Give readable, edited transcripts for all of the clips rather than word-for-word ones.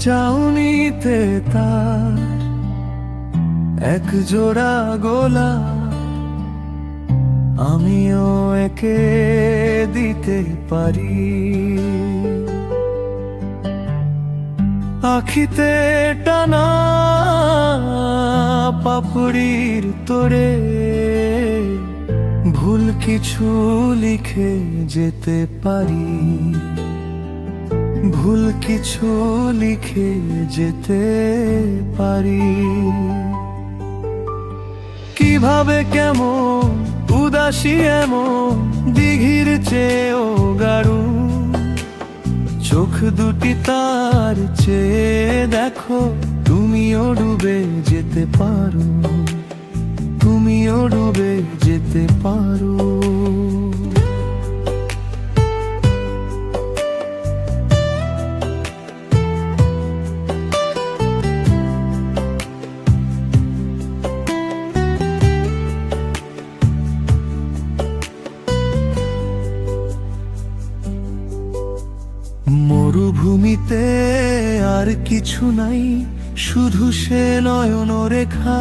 চাউনিতে তার এক জোড়া গোলাপ, আমিও একে দিতে পারি। আখিতে টানা পাপড়ির তোড়ে ভুল কিছু লিখে যেতে পারি, ভুল কিছু লিখে যেতে পারি। কিভাবে কেমন উদাসী এমন দিঘির চেয়েও গাঢ়, চোখ দুটি তার চেয়ে দেখো, তুমিও ডুবে যেতে পারো, তুমিও ডুবে যেতে পারো। মরুভূমিতে আর কিছু নাই, শুধু সে নয়ন রেখা।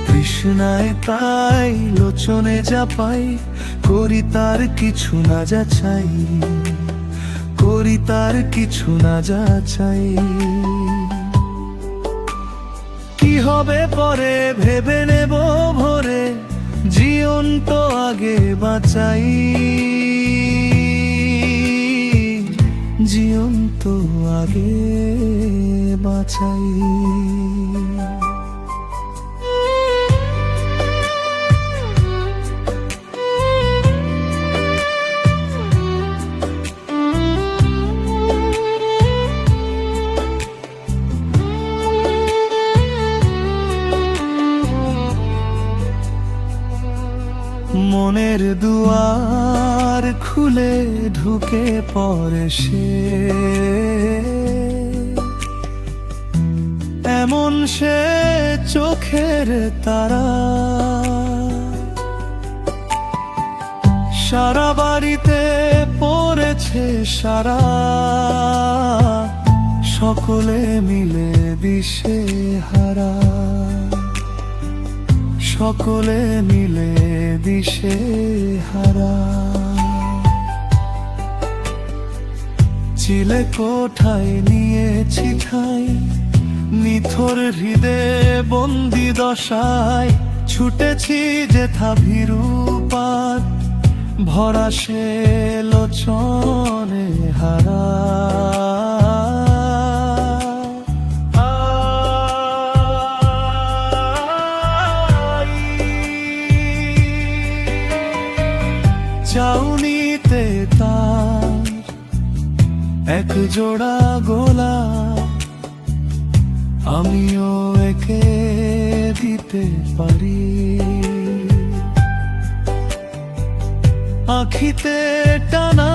তৃষ্ণায় তাই লোচনে যা পাই, করি তার কিছু না যা চাই, করি তার কিছু না যা চাই। কি হবে পরে ভেবে নেব ভোরে, জীবন তো আগে বাঁচাই, জীবন তো আগে বাঁচাই। মনের দুয়ার খুলে ঢুকে পড়ে সে, এমন সে চোখের তারা। সারা বাড়িতে পড়েছে সারা, সকলে মিলে দিশে হারা, সকলে মিলে দিশে হারা। চিলে কোঠায় নিয়েছি ঠাই, নিথর হৃদয়ে বন্দি দশায়। ছুটেছি যেথা ভীরু পাত, ভরা সে লোচনে হারা। চাউনিতে তার এক জোড়া গোলাপ, আমিও একে দিতে পারি। আখিতে টানা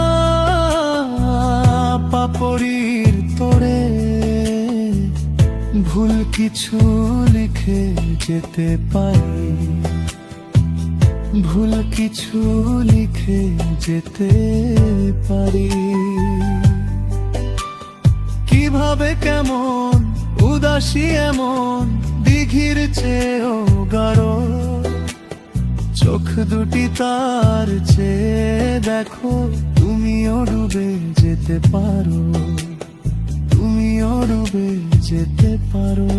পাপড়ির তোড়ে ভুল কিছু লিখে যেতে পারি, ভুল কিছু লিখে যেতে পারি। কিভাবে কেমন উদাসী এমন দিঘির চেয়েও গাঢ়, চোখ দুটি তার চেয়ে দেখো, তুমিও ডুবে যেতে পারো, তুমিও ডুবে যেতে পারো।